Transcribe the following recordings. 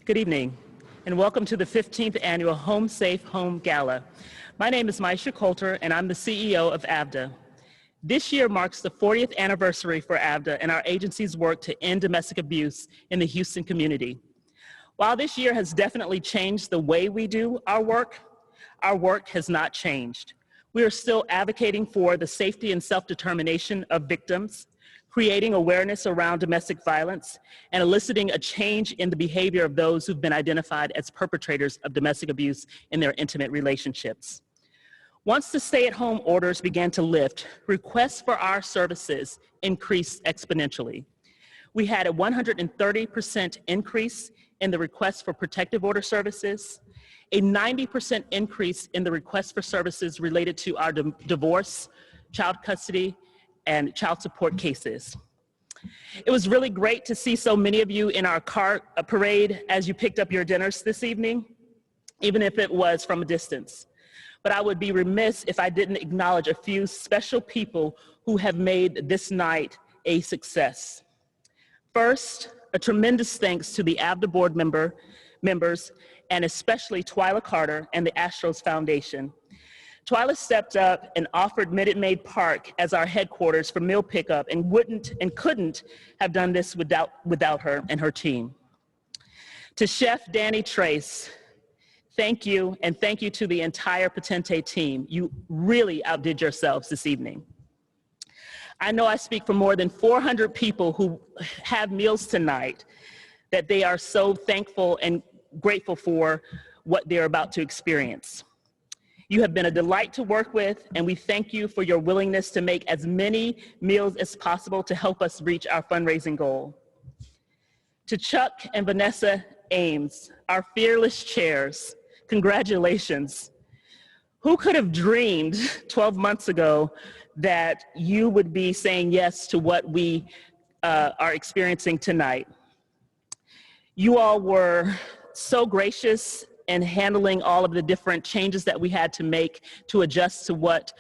Good evening, and welcome to the 15th Annual Home Safe Home Gala. My name is Maisha Coulter, and I'm the CEO of AVDA. This year marks the 40th anniversary for AVDA and our agency's work to end domestic abuse in the Houston community. While this year has definitely changed the way we do our work has not changed. We are still advocating for the safety and self-determination of victims, creating awareness around domestic violence, and eliciting a change in the behavior of those who've been identified as perpetrators of domestic abuse in their intimate relationships. Once the stay-at-home orders began to lift, requests for our services increased exponentially. We had a 130% increase in the requests for protective order services, a 90% increase in the requests for services related to our divorce, child custody, and child support cases. It was really great to see so many of you in our car parade as you picked up your dinners this evening, even if it was from a distance. But I would be remiss if I didn't acknowledge a few special people who have made this night a success. First, a tremendous thanks to the AVDA board members, and especially Twyla Carter and the Astros Foundation. Twyla stepped up and offered Minute Maid Park as our headquarters for meal pickup and couldn't have done this without her and her team. To Chef Danny Trace, thank you, and thank you to the entire Potente team. You really outdid yourselves this evening. I know I speak for more than 400 people who have meals tonight that they are so thankful and grateful for what they're about to experience. You have been a delight to work with, and we thank you for your willingness to make as many meals as possible to help us reach our fundraising goal. To Chuck and Vanessa Ames, our fearless chairs, congratulations. Who could have dreamed 12 months ago that you would be saying yes to what we are experiencing tonight? You all were so gracious in handling all of the different changes that we had to make to adjust to what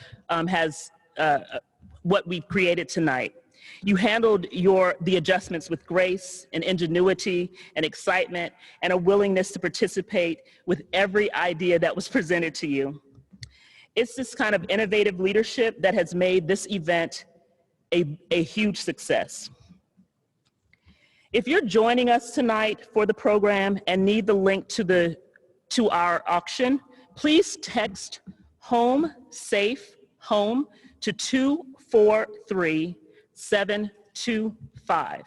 we created tonight. You handled the adjustments with grace and ingenuity and excitement and a willingness to participate with every idea that was presented to you. It's this kind of innovative leadership that has made this event a huge success. If you're joining us tonight for the program and need the link to our auction, please text Home Safe Home to 243725.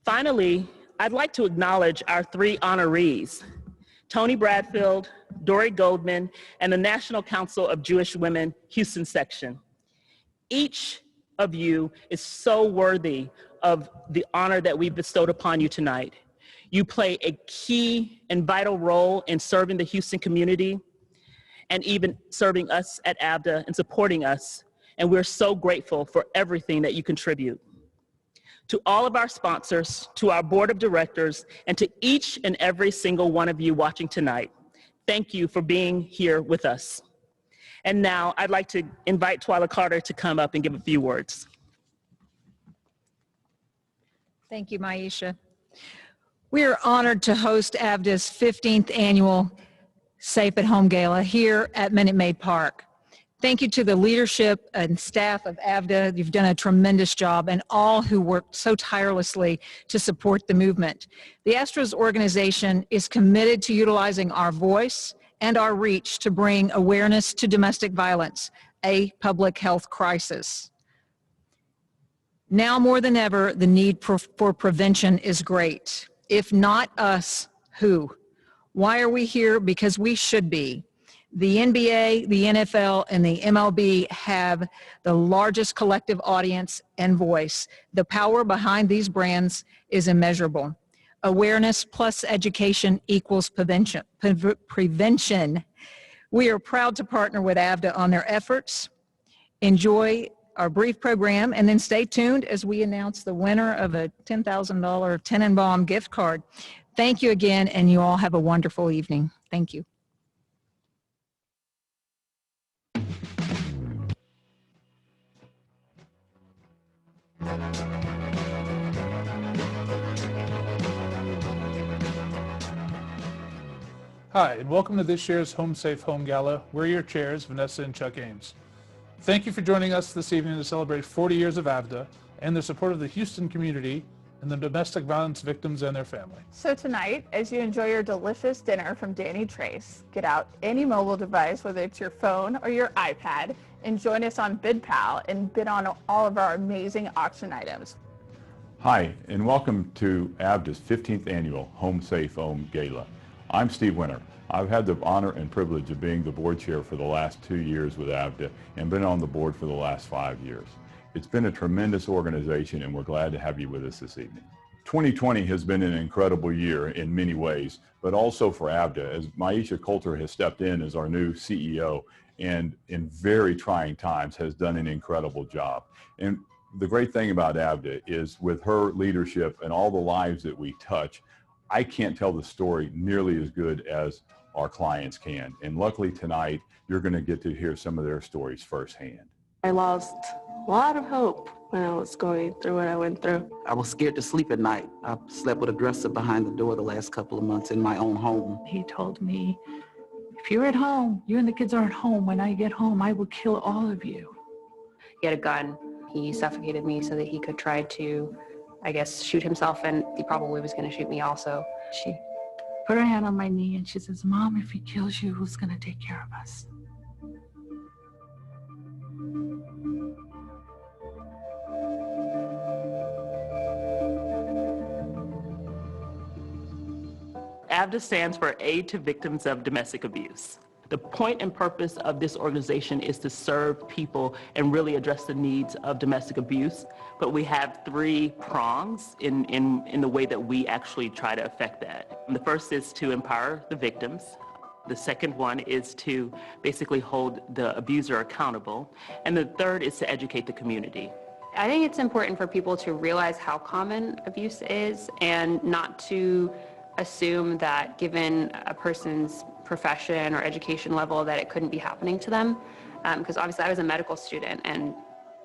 Finally, I'd like to acknowledge our three honorees, Tony Bradfield, Dory Goldman, and the National Council of Jewish Women, Houston Section. Each of you is so worthy of the honor that we've bestowed upon you tonight. You play a key and vital role in serving the Houston community and even serving us at AVDA and supporting us. And we're so grateful for everything that you contribute. To all of our sponsors, to our board of directors, and to each and every single one of you watching tonight, thank you for being here with us. And now I'd like to invite Twyla Carter to come up and give a few words. Thank you, Maisha. We are honored to host AVDA's 15th annual Safe at Home Gala here at Minute Maid Park. Thank you to the leadership and staff of AVDA. You've done a tremendous job, and all who worked so tirelessly to support the movement. The Astros organization is committed to utilizing our voice and our reach to bring awareness to domestic violence, a public health crisis. Now more than ever, the need for prevention is great. If not us, who? Why are we here? Because we should be. The NBA, the NFL, and the MLB have the largest collective audience and voice. The power behind these brands is immeasurable. Awareness plus education equals prevention. We are proud to partner with AVDA on their efforts. Enjoy our brief program, and then stay tuned as we announce the winner of a $10,000 Tenenbaum gift card. Thank you again, and you all have a wonderful evening. Thank you. Hi, and welcome to this year's Home Safe Home Gala. We're your chairs, Vanessa and Chuck Ames. Thank you for joining us this evening to celebrate 40 years of AVDA and the support of the Houston community and the domestic violence victims and their family. So tonight, as you enjoy your delicious dinner from Danny Trace, get out any mobile device, whether it's your phone or your iPad, and join us on BidPal and bid on all of our amazing auction items. Hi, and welcome to AVDA's 15th annual Home Safe Home Gala. I'm Steve Winter. I've had the honor and privilege of being the board chair for the last 2 years with AVDA and been on the board for the last 5 years. It's been a tremendous organization, and we're glad to have you with us this evening. 2020 has been an incredible year in many ways, but also for AVDA, as Maisha Coulter has stepped in as our new CEO and in very trying times has done an incredible job. And the great thing about AVDA is with her leadership and all the lives that we touch, I can't tell the story nearly as good as our clients can. And luckily tonight, you're going to get to hear some of their stories firsthand. I lost a lot of hope when I was going through what I went through. I was scared to sleep at night. I slept with a dresser behind the door the last couple of months in my own home. He told me, if you're at home, you and the kids are at home, when I get home, I will kill all of you. He had a gun. He suffocated me so that he could try to, I guess, shoot himself, and he probably was going to shoot me also. She put her hand on my knee and she says, Mom, if he kills you, who's going to take care of us? AVDA stands for Aid to Victims of Domestic Abuse. The point and purpose of this organization is to serve people and really address the needs of domestic abuse. But we have 3 prongs in the way that we actually try to affect that. And the first is to empower the victims. The second one is to basically hold the abuser accountable. And the third is to educate the community. I think it's important for people to realize how common abuse is and not to assume that given a person's profession or education level that it couldn't be happening to them. Because obviously I was a medical student, and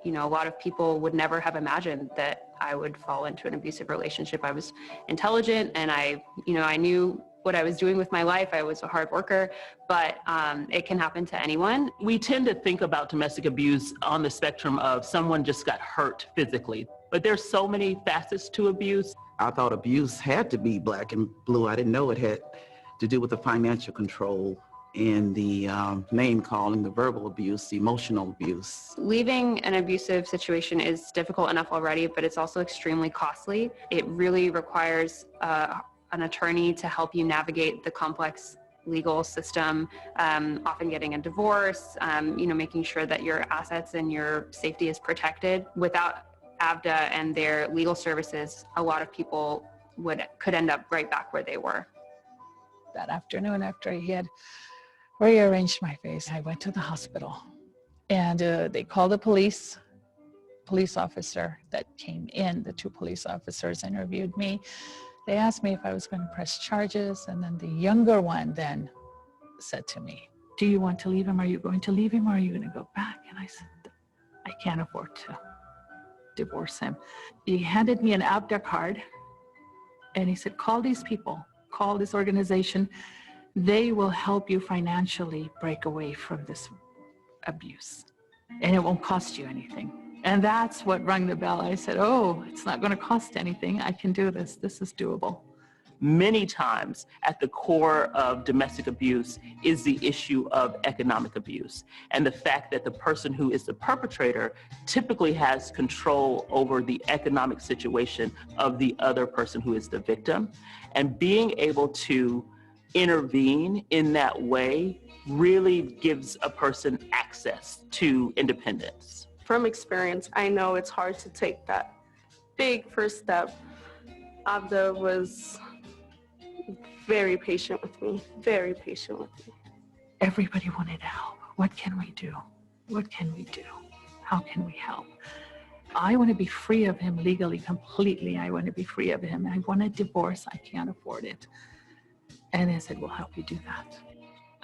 a lot of people would never have imagined that I would fall into an abusive relationship. I was intelligent and I knew what I was doing with my life. I was a hard worker, but it can happen to anyone. We tend to think about domestic abuse on the spectrum of someone just got hurt physically, but there's so many facets to abuse. I thought abuse had to be black and blue. I didn't know it had to do with the financial control and the name calling, the verbal abuse, the emotional abuse. Leaving an abusive situation is difficult enough already, but it's also extremely costly. It really requires an attorney to help you navigate the complex legal system, often getting a divorce, making sure that your assets and your safety is protected. Without AVDA and their legal services, a lot of people could end up right back where they were. That afternoon, after he had rearranged my face, I went to the hospital, and they called the police officer that came in. The 2 police officers interviewed me. They asked me if I was going to press charges, and then the younger one then said to me, do you want to leave him? Are you going to leave him, or are you going to go back? And I said, I can't afford to divorce him. He handed me an AVDA card, and he said, call these people. Call this organization. They will help you financially break away from this abuse, and it won't cost you anything. And that's what rang the bell. I said, oh, it's not going to cost anything. I can do this. This is doable. Many times at the core of domestic abuse is the issue of economic abuse, and the fact that the person who is the perpetrator typically has control over the economic situation of the other person who is the victim. And being able to intervene in that way really gives a person access to independence. From experience, I know it's hard to take that big first step. AVDA was very patient with me, very patient with me. Everybody wanted to help. What can we do? What can we do? How can we help? I want to be free of him legally, completely. I want to be free of him. I want a divorce. I can't afford it. And they said, we'll help you do that.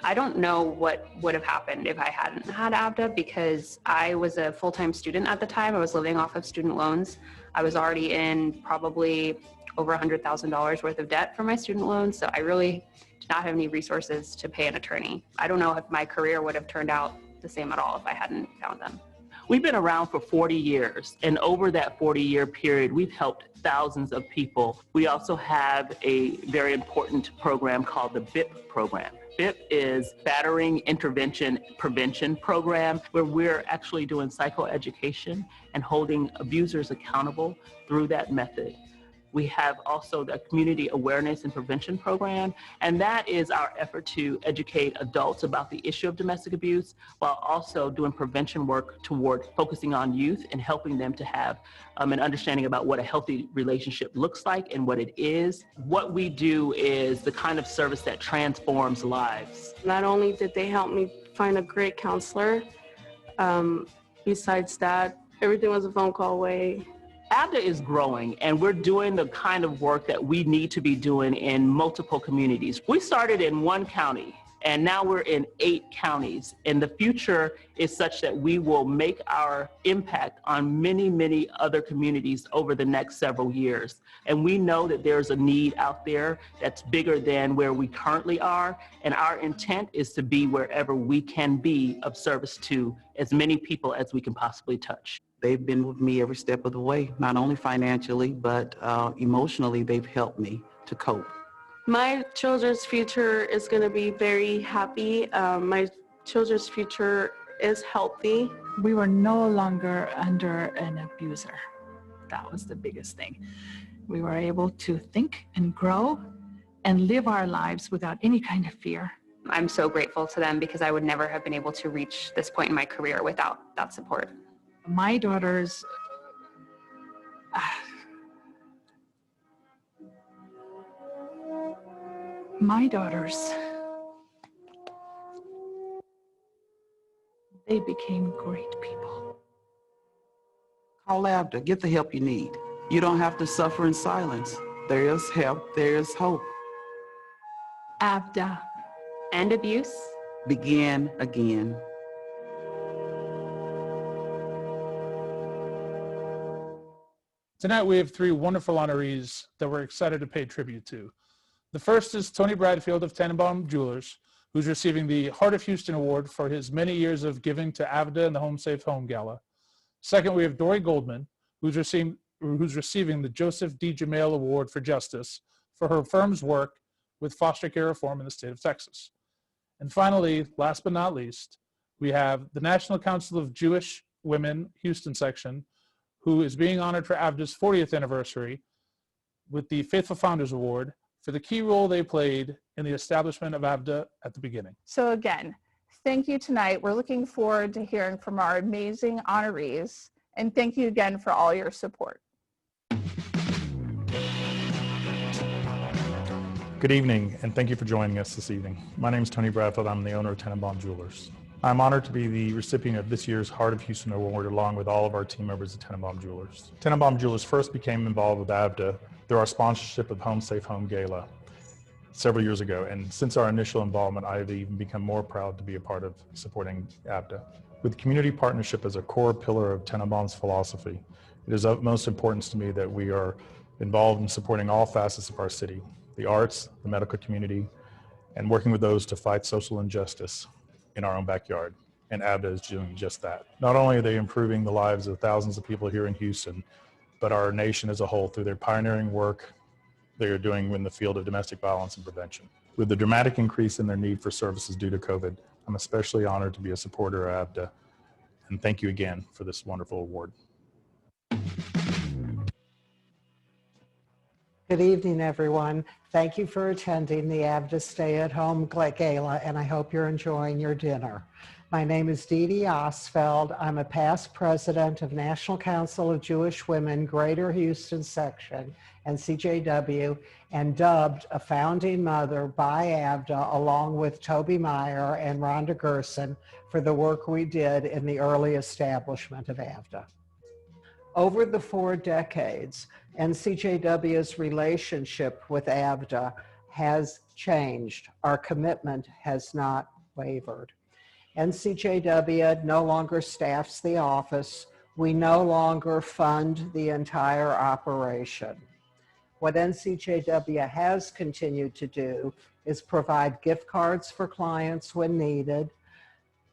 I don't know what would have happened if I hadn't had AVDA, because I was a full-time student at the time. I was living off of student loans. I was already in probably over $100,000 worth of debt for my student loans. So I really did not have any resources to pay an attorney. I don't know if my career would have turned out the same at all if I hadn't found them. We've been around for 40 years, and over that 40-year period, we've helped thousands of people. We also have a very important program called the BIP program. BIP is Battering Intervention Prevention Program, where we're actually doing psychoeducation and holding abusers accountable through that method. We have also the Community Awareness and Prevention Program, and that is our effort to educate adults about the issue of domestic abuse while also doing prevention work toward focusing on youth and helping them to have an understanding about what a healthy relationship looks like and what it is. What we do is the kind of service that transforms lives. Not only did they help me find a great counselor, besides that, everything was a phone call away. AVDA is growing, and we're doing the kind of work that we need to be doing in multiple communities. We started in one county, and now we're in 8 counties. And the future is such that we will make our impact on many, many other communities over the next several years. And we know that there's a need out there that's bigger than where we currently are. And our intent is to be wherever we can be of service to as many people as we can possibly touch. They've been with me every step of the way, not only financially, but emotionally, they've helped me to cope. My children's future is going to be very happy. My children's future is healthy. We were no longer under an abuser. That was the biggest thing. We were able to think and grow and live our lives without any kind of fear. I'm so grateful to them because I would never have been able to reach this point in my career without that support. My daughters, they became great people. Call AVDA, get the help you need. You don't have to suffer in silence. There is help, there is hope. AVDA. End abuse. Begin again. Tonight we have 3 wonderful honorees that we're excited to pay tribute to. The first is Tony Bradfield of Tannenbaum Jewelers, who's receiving the Heart of Houston Award for his many years of giving to AVDA and the Home Safe Home Gala. Second, we have Dory Goldman, who's receiving the Joseph D. Jamail Award for Justice for her firm's work with foster care reform in the state of Texas. And finally, last but not least, we have the National Council of Jewish Women Houston section, who is being honored for AVDA's 40th anniversary with the Faithful Founders Award for the key role they played in the establishment of AVDA at the beginning. So again, thank you tonight. We're looking forward to hearing from our amazing honorees, and thank you again for all your support. Good evening, and thank you for joining us this evening. My name is Tony Bradfield. I'm the owner of Tannenbaum Jewelers. I'm honored to be the recipient of this year's Heart of Houston Award along with all of our team members at Tannenbaum Jewelers. Tannenbaum Jewelers first became involved with AVDA through our sponsorship of Home Safe Home Gala several years ago, and since our initial involvement, I've even become more proud to be a part of supporting AVDA. With community partnership as a core pillar of Tannenbaum's philosophy, it is of utmost importance to me that we are involved in supporting all facets of our city, the arts, the medical community, and working with those to fight social injustice in our own backyard, and AVDA is doing just that. Not only are they improving the lives of thousands of people here in Houston, but our nation as a whole through their pioneering work they are doing in the field of domestic violence and prevention. With the dramatic increase in their need for services due to COVID, I'm especially honored to be a supporter of AVDA, and thank you again for this wonderful award. Good evening, everyone. Thank you for attending the AVDA Stay at Home Gala, and I hope you're enjoying your dinner. My name is Dee Dee Osfeld. I'm a past president of National Council of Jewish Women, Greater Houston Section, NCJW, and dubbed a founding mother by AVDA along with Toby Meyer and Rhonda Gerson for the work we did in the early establishment of AVDA. Over the 4 decades, NCJW's relationship with AVDA has changed. Our commitment has not wavered. NCJW no longer staffs the office. We no longer fund the entire operation. What NCJW has continued to do is provide gift cards for clients when needed,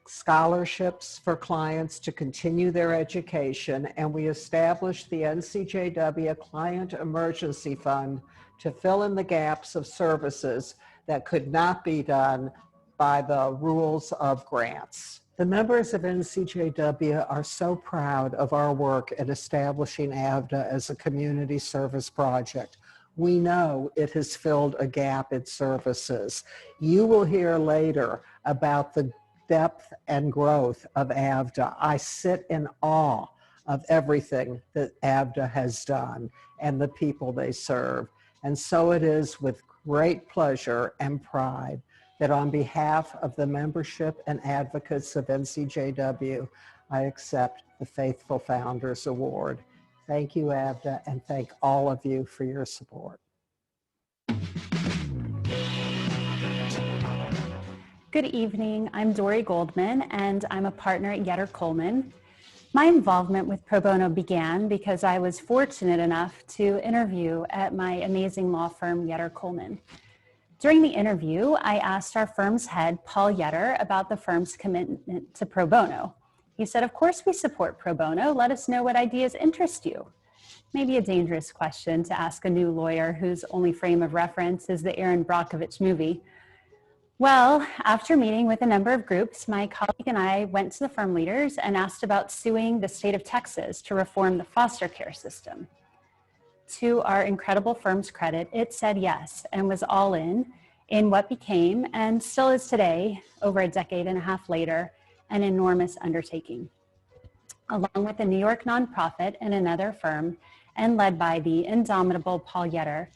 scholarships for clients to continue their education, and we established the NCJW Client Emergency Fund to fill in the gaps of services that could not be done by the rules of grants. The members of NCJW are so proud of our work in establishing AVDA as a community service project. We know it has filled a gap in services. You will hear later about the depth and growth of AVDA. I sit in awe of everything that AVDA has done and the people they serve. And so it is with great pleasure and pride that on behalf of the membership and advocates of NCJW, I accept the Faithful Founders Award. Thank you, AVDA, and thank all of you for your support. Good evening, I'm Dory Goldman and I'm a partner at Yetter Coleman. My involvement with Pro Bono began because I was fortunate enough to interview at my amazing law firm, Yetter Coleman. During the interview, I asked our firm's head, Paul Yetter, about the firm's commitment to Pro Bono. He said, "Of course we support Pro Bono. Let us know what ideas interest you." Maybe a dangerous question to ask a new lawyer whose only frame of reference is the Aaron Brockovich movie. Well, after meeting with a number of groups, my colleague and I went to the firm leaders and asked about suing the state of Texas to reform the foster care system. To our incredible firm's credit, it said yes and was all in what became, and still is today, over a decade and a half later, an enormous undertaking. Along with a New York nonprofit and another firm, and led by the indomitable Paul Yetter,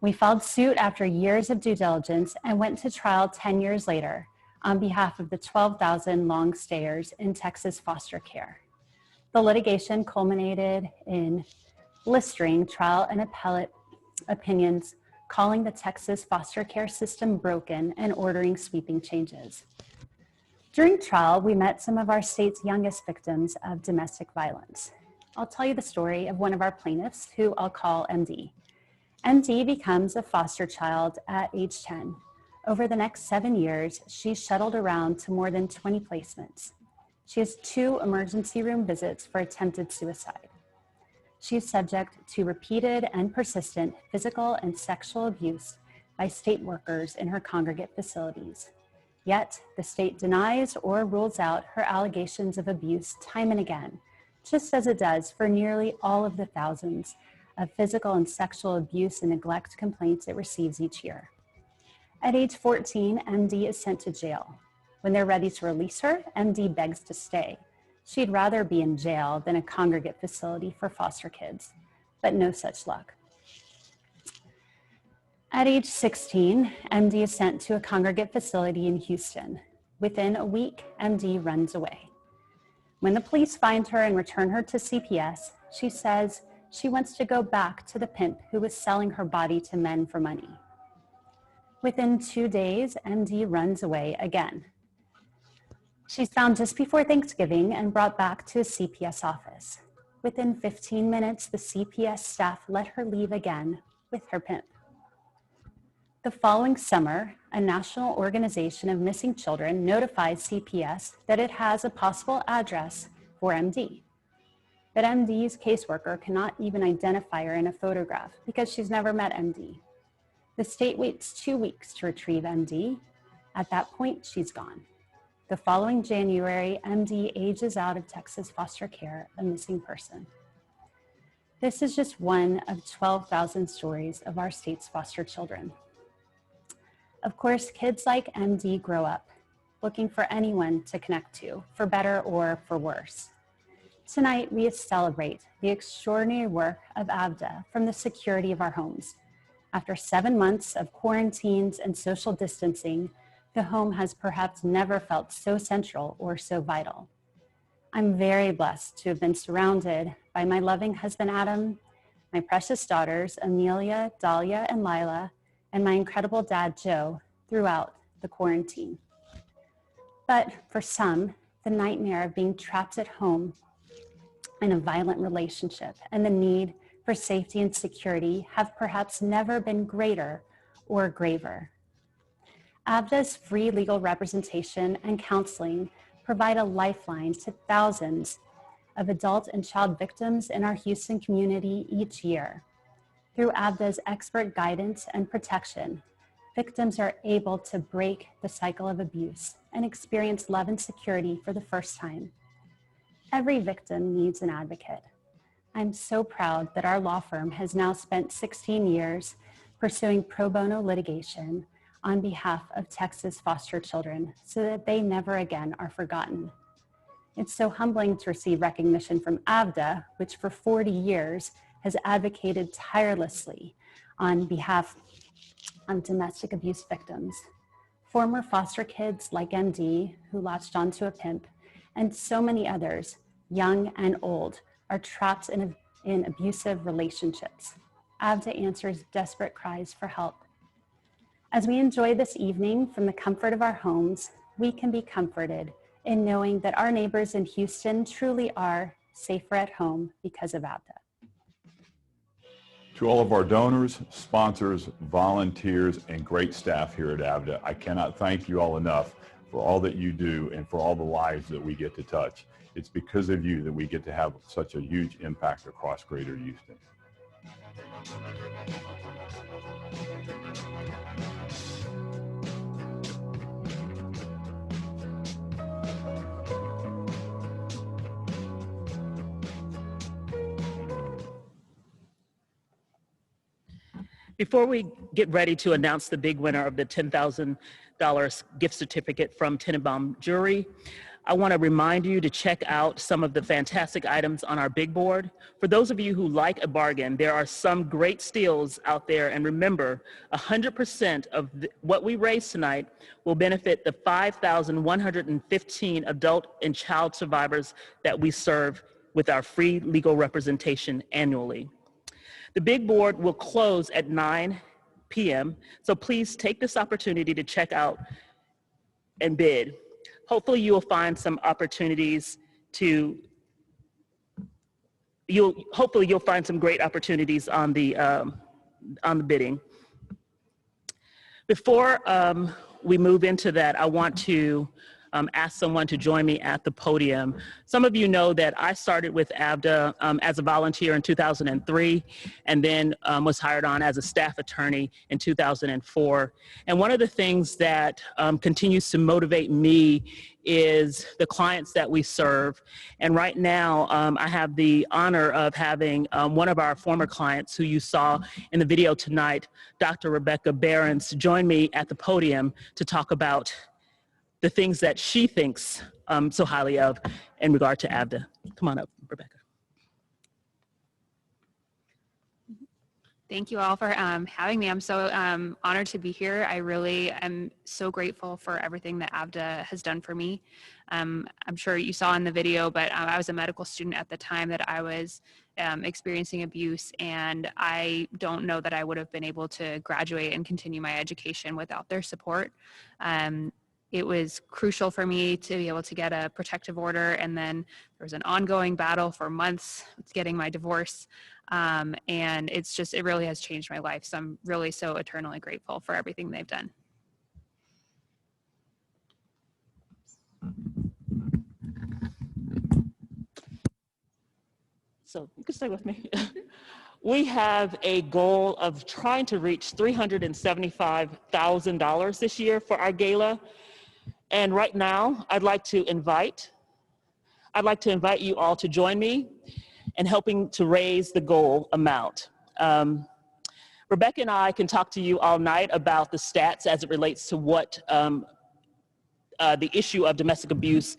we filed suit after years of due diligence and went to trial 10 years later on behalf of the 12,000 long stayers in Texas foster care. The litigation culminated in blistering trial and appellate opinions calling the Texas foster care system broken and ordering sweeping changes. During trial, we met some of our state's youngest victims of domestic violence. I'll tell you the story of one of our plaintiffs, who I'll call MD. MD becomes a foster child at age 10. Over the next 7 years, she's shuttled around to more than 20 placements. She has 2 emergency room visits for attempted suicide. She is subject to repeated and persistent physical and sexual abuse by state workers in her congregate facilities. Yet, the state denies or rules out her allegations of abuse time and again, just as it does for nearly all of the thousands of physical and sexual abuse and neglect complaints it receives each year. At age 14, MD is sent to jail. When they're ready to release her, MD begs to stay. She'd rather be in jail than a congregate facility for foster kids, but no such luck. At age 16, MD is sent to a congregate facility in Houston. Within a week, MD runs away. When the police find her and return her to CPS, she says she wants to go back to the pimp who was selling her body to men for money. Within 2 days, MD runs away again. She's found just before Thanksgiving and brought back to a CPS office. Within 15 minutes, the CPS staff let her leave again with her pimp. The following summer, a national organization of missing children notifies CPS that it has a possible address for MD. But MD's caseworker cannot even identify her in a photograph because she's never met MD. The state waits 2 weeks to retrieve MD. At that point, she's gone. The following January, MD ages out of Texas foster care, a missing person. This is just one of 12,000 stories of our state's foster children. Of course, kids like MD grow up looking for anyone to connect to, for better or for worse. Tonight, we celebrate the extraordinary work of AVDA from the security of our homes. After 7 months of quarantines and social distancing, the home has perhaps never felt so central or so vital. I'm very blessed to have been surrounded by my loving husband, Adam, my precious daughters, Amelia, Dahlia, and Lila, and my incredible dad, Joe, throughout the quarantine. But for some, the nightmare of being trapped at home in a violent relationship and the need for safety and security have perhaps never been greater or graver. AVDA's free legal representation and counseling provide a lifeline to thousands of adult and child victims in our Houston community each year. Through AVDA's expert guidance and protection, victims are able to break the cycle of abuse and experience love and security for the first time. Every victim needs an advocate. I'm so proud that our law firm has now spent 16 years pursuing pro bono litigation on behalf of Texas foster children so that they never again are forgotten. It's so humbling to receive recognition from AVDA, which for 40 years has advocated tirelessly on behalf of domestic abuse victims. Former foster kids like MD, who latched onto a pimp, and so many others, young and old, are trapped in abusive relationships. AVDA answers desperate cries for help. As we enjoy this evening from the comfort of our homes, we can be comforted in knowing that our neighbors in Houston truly are safer at home because of AVDA. To all of our donors, sponsors, volunteers, and great staff here at AVDA, I cannot thank you all enough for all that you do and for all the lives that we get to touch. It's because of you that we get to have such a huge impact across Greater Houston. Before we get ready to announce the big winner of the $10,000 gift certificate from Tenenbaum Jewelry, I want to remind you to check out some of the fantastic items on our big board. For those of you who like a bargain, there are some great steals out there. And remember, 100% of what we raise tonight will benefit the 5,115 adult and child survivors that we serve with our free legal representation annually. The big board will close at 9 p.m., so please take this opportunity to check out and bid. Hopefully you'll find some opportunities hopefully you'll find some great opportunities on the bidding. Before we move into that, I want to ask someone to join me at the podium. Some of you know that I started with AVDA as a volunteer in 2003 and then was hired on as a staff attorney in 2004. And one of the things that continues to motivate me is the clients that we serve. And right now, I have the honor of having one of our former clients who you saw in the video tonight, Dr. Rebecca Behrens, join me at the podium to talk about the things that she thinks so highly of in regard to AVDA. Come on up, Rebecca. Thank you all for having me. I'm so honored to be here. I really am so grateful for everything that AVDA has done for me. I'm sure you saw in the video, but I was a medical student at the time that I was experiencing abuse, and I don't know that I would have been able to graduate and continue my education without their support. It was crucial for me to be able to get a protective order, and then there was an ongoing battle for months with getting my divorce, and it really has changed my life. So I'm really so eternally grateful for everything they've done. So you can stay with me. We have a goal of trying to reach $375,000 this year for our gala. And right now, I'd like to invite you all to join me in helping to raise the goal amount. Rebecca and I can talk to you all night about the stats as it relates to what the issue of domestic abuse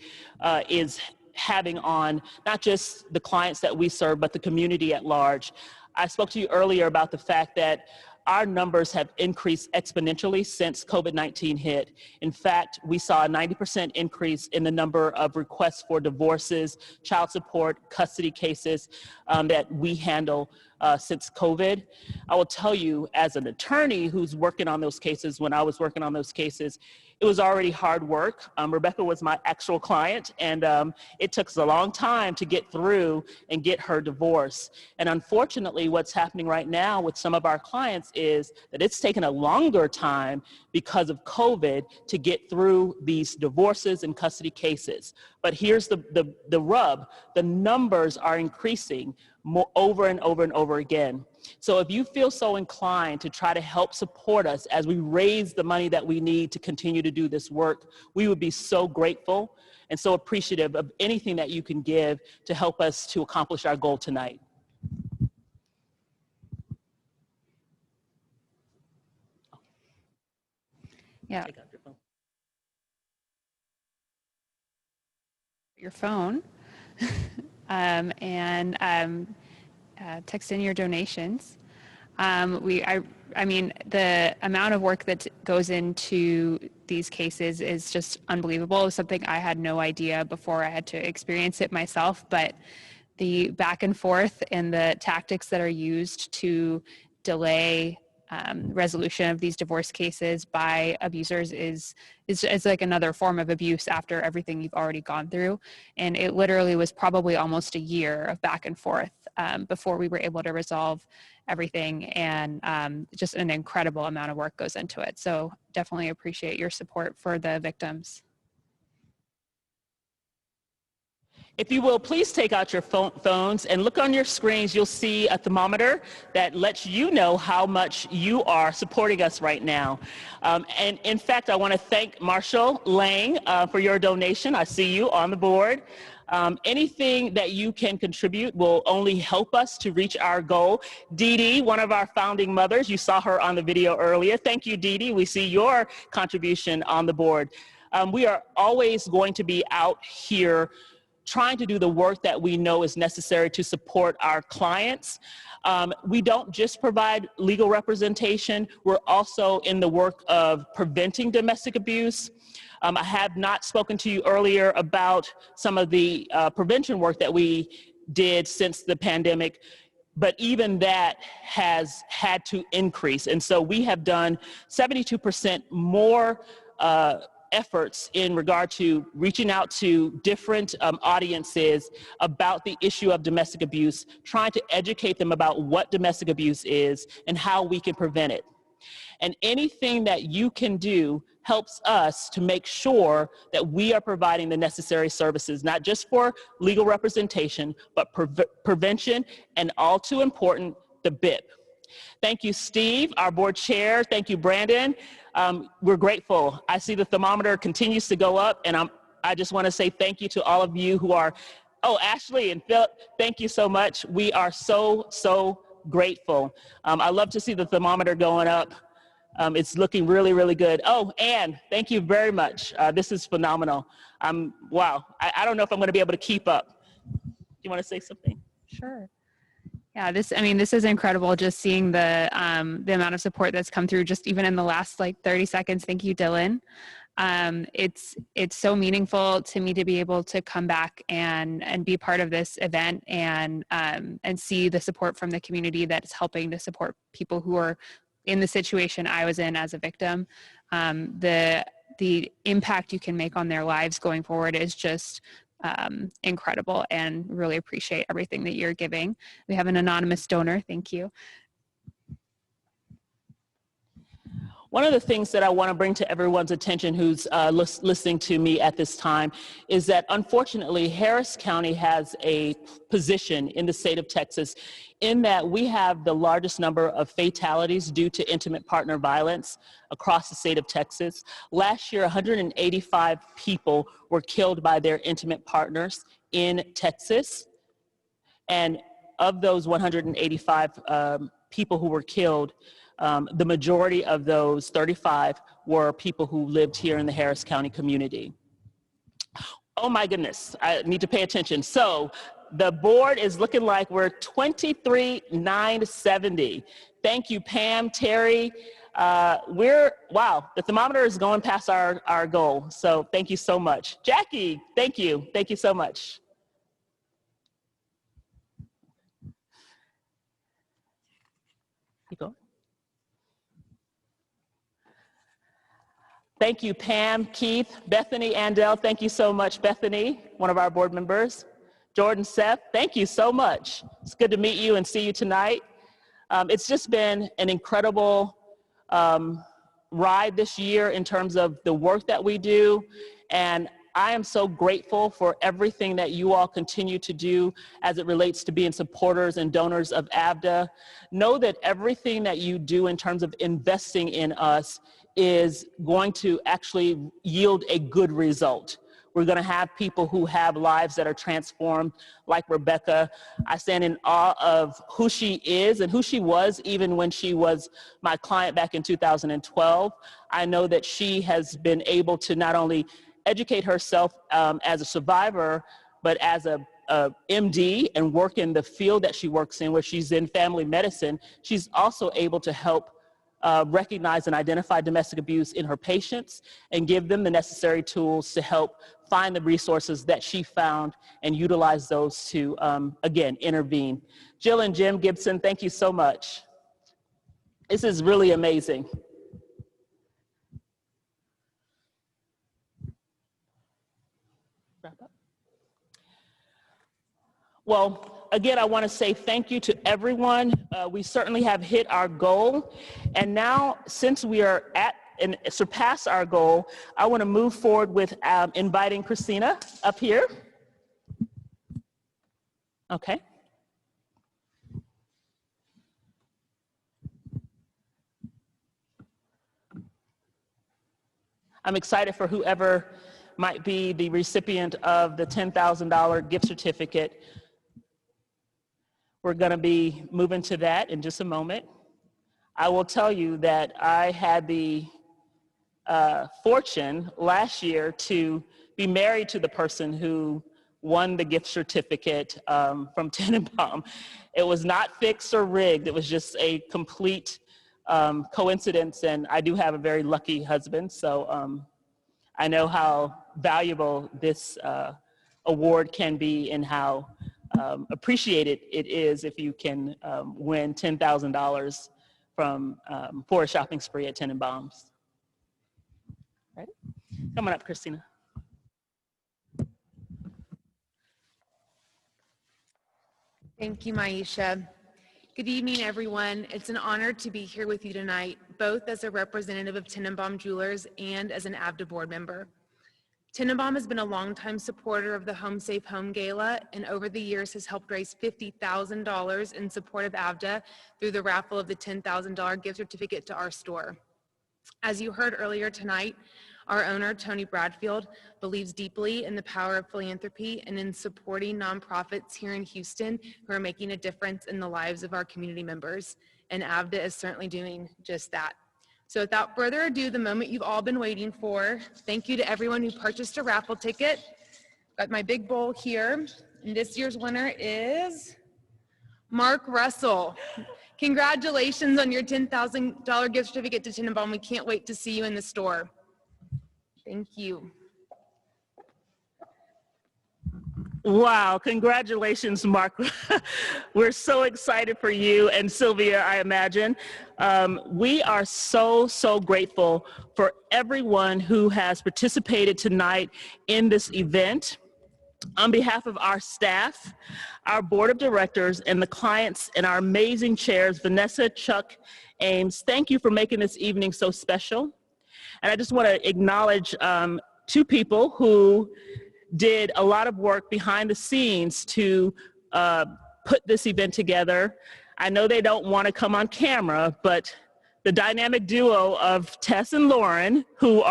is having on not just the clients that we serve, but the community at large. I spoke to you earlier about the fact that our numbers have increased exponentially since COVID-19 hit. In fact, we saw a 90% increase in the number of requests for divorces, child support, custody cases that we handle since COVID. I will tell you, as an attorney who's working on those cases, when I was working on those cases, It was already hard work. Rebecca was my actual client, and it took us a long time to get through and get her divorce. And unfortunately, what's happening right now with some of our clients is that it's taken a longer time because of COVID to get through these divorces and custody cases. But here's the rub. The numbers are increasing over and over and over again. So if you feel so inclined to try to help support us as we raise the money that we need to continue to do this work, we would be so grateful and so appreciative of anything that you can give to help us to accomplish our goal tonight. Yeah. Your phone and text in your donations. I mean, the amount of work that goes into these cases is just unbelievable. It's something I had no idea before I had to experience it myself, but the back and forth and the tactics that are used to delay resolution of these divorce cases by abusers is like another form of abuse after everything you've already gone through. And it literally was probably almost a year of back and forth before we were able to resolve everything. And just an incredible amount of work goes into it. So definitely appreciate your support for the victims. If you will, please take out your phones and look on your screens. You'll see a thermometer that lets you know how much you are supporting us right now. And in fact, I want to thank Marshall Lang for your donation. I see you on the board. Anything that you can contribute will only help us to reach our goal. Dee Dee, one of our founding mothers, you saw her on the video earlier. Thank you, Dee Dee. We see your contribution on the board. We are always going to be out here trying to do the work that we know is necessary to support our clients. We don't just provide legal representation, we're also in the work of preventing domestic abuse. I have not spoken to you earlier about some of the prevention work that we did since the pandemic, but even that has had to increase. And so we have done 72% more efforts in regard to reaching out to different audiences about the issue of domestic abuse, trying to educate them about what domestic abuse is and how we can prevent it. And anything that you can do helps us to make sure that we are providing the necessary services, not just for legal representation, but prevention, and all too important, the BIP. Thank you, Steve, our board chair. Thank you, Brandon. We're grateful. I see the thermometer continues to go up, and I just want to say thank you to all of you who are, Ashley and Phil, thank you so much. We are so grateful. I love to see the thermometer going up. It's looking really, really good. Oh, Anne, thank you very much. This is phenomenal. Wow, I don't know if I'm going to be able to keep up. Do you want to say something? Sure. Yeah, this is incredible, just seeing the amount of support that's come through just even in the last like 30 seconds. Thank you, Dylan. It's so meaningful to me to be able to come back and be part of this event and see the support from the community that's helping to support people who are in the situation I was in as a victim. The impact you can make on their lives going forward is just incredible, and really appreciate everything that you're giving. We have an anonymous donor. Thank you. One of the things that I want to bring to everyone's attention who's listening to me at this time is that unfortunately Harris County has a position in the state of Texas in that we have the largest number of fatalities due to intimate partner violence across the state of Texas. Last year, 185 people were killed by their intimate partners in Texas. And of those 185 people who were killed, the majority of those 35 were people who lived here in the Harris County community. Oh my goodness, I need to pay attention. So the board is looking like we're 23,970. Thank you, Pam, Terry. Wow, the thermometer is going past our goal. So thank you so much. Jackie, thank you. Thank you so much. Keep going. Thank you, Pam, Keith, Bethany, Andel. Thank you so much, Bethany, one of our board members. Jordan, Seth, thank you so much. It's good to meet you and see you tonight. It's just been an incredible ride this year in terms of the work that we do. And I am so grateful for everything that you all continue to do as it relates to being supporters and donors of AVDA. Know that everything that you do in terms of investing in us is going to actually yield a good result. We're going to have people who have lives that are transformed, like Rebecca. I stand in awe of who she is and who she was even when she was my client back in 2012. I know that she has been able to not only educate herself as a survivor, but as a MD and work in the field that she works in, where she's in family medicine. She's also able to help recognize and identify domestic abuse in her patients and give them the necessary tools to help find the resources that she found and utilize those to, again, intervene. Jill and Jim Gibson, thank you so much. This is really amazing. Wrap up. Well, again, I want to say thank you to everyone. We certainly have hit our goal. And now, since we are at and surpassed our goal, I want to move forward with inviting Christina up here. Okay. I'm excited for whoever might be the recipient of the $10,000 gift certificate. We're going to be moving to that in just a moment. I will tell you that I had the fortune last year to be married to the person who won the gift certificate from Tenenbaum. It was not fixed or rigged. It was just a complete coincidence, and I do have a very lucky husband, so I know how valuable this award can be and how appreciated it is if you can win $10,000 from for a shopping spree at Tenenbaum's. Right? Coming up, Christina. Thank you, Maisha. Good evening, everyone. It's an honor to be here with you tonight, both as a representative of Tenenbaum Jewelers and as an AVDA board member. Tenenbaum has been a longtime supporter of the Home Safe Home Gala and over the years has helped raise $50,000 in support of AVDA through the raffle of the $10,000 gift certificate to our store. As you heard earlier tonight, our owner, Tony Bradfield, believes deeply in the power of philanthropy and in supporting nonprofits here in Houston who are making a difference in the lives of our community members, and AVDA is certainly doing just that. So without further ado, the moment you've all been waiting for, thank you to everyone who purchased a raffle ticket. Got my big bowl here, and this year's winner is Mark Russell. Congratulations on your $10,000 gift certificate to Tenenbaum. We can't wait to see you in the store. Thank you. Wow, congratulations, Mark. We're so excited for you and Sylvia, I imagine. We are so grateful for everyone who has participated tonight in this event. On behalf of our staff, our board of directors, and the clients and our amazing chairs, Vanessa, Chuck, Ames, thank you for making this evening so special. And I just want to acknowledge two people who did a lot of work behind the scenes to put this event together. I know they don't want to come on camera, but the dynamic duo of Tess and Lauren, who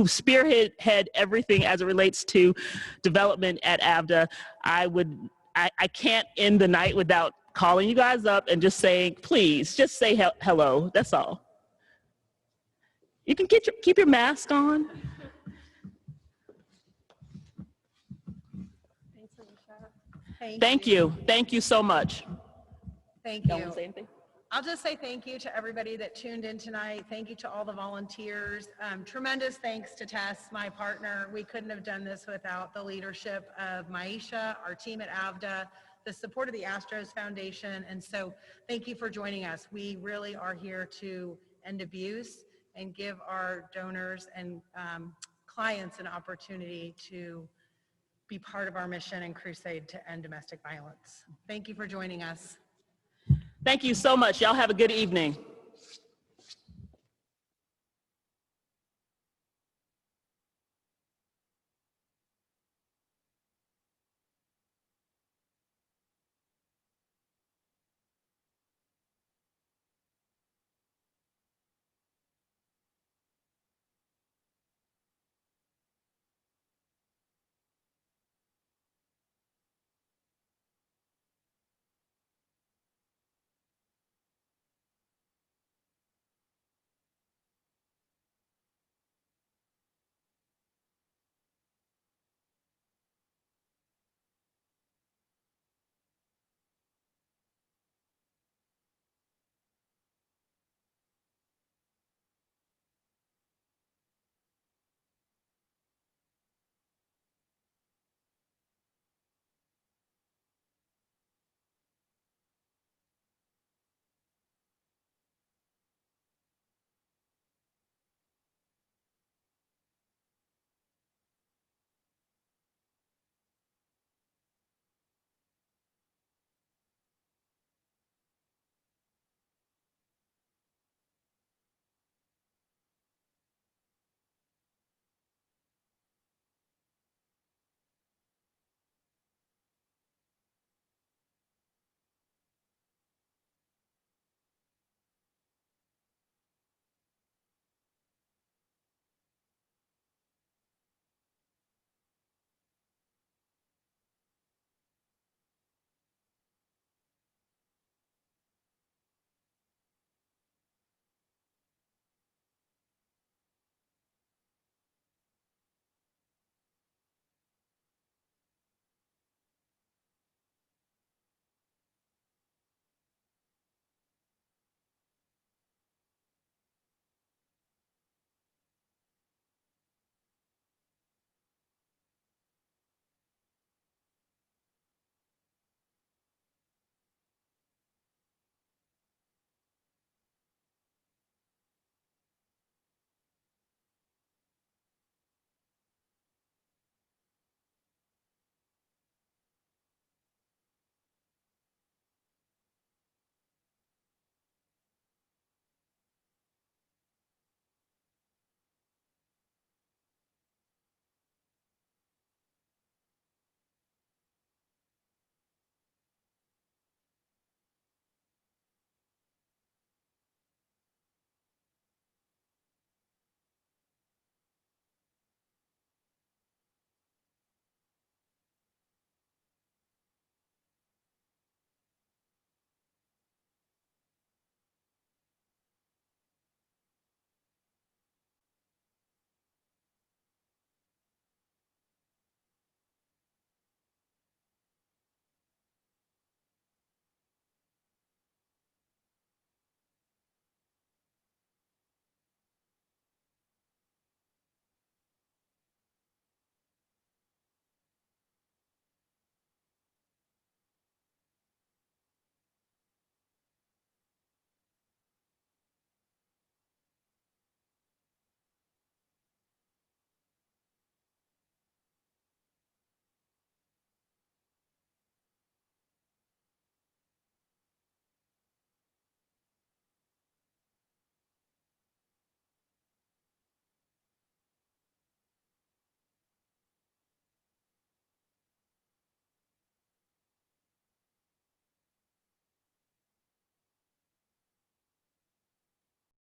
spearhead everything as it relates to development at AVDA, I can't end the night without calling you guys up and just saying, please, just say hello. That's all. You can keep your mask on. Thank you. Thank you so much. Thank you. Want to say anything? I'll just say thank you to everybody that tuned in tonight. Thank you to all the volunteers. Tremendous thanks to Tess, my partner. We couldn't have done this without the leadership of Maisha, our team at AVDA, the support of the Astros Foundation. And so thank you for joining us. We really are here to end abuse, and give our donors and clients an opportunity to be part of our mission and crusade to end domestic violence. Thank you for joining us. Thank you so much. Y'all have a good evening.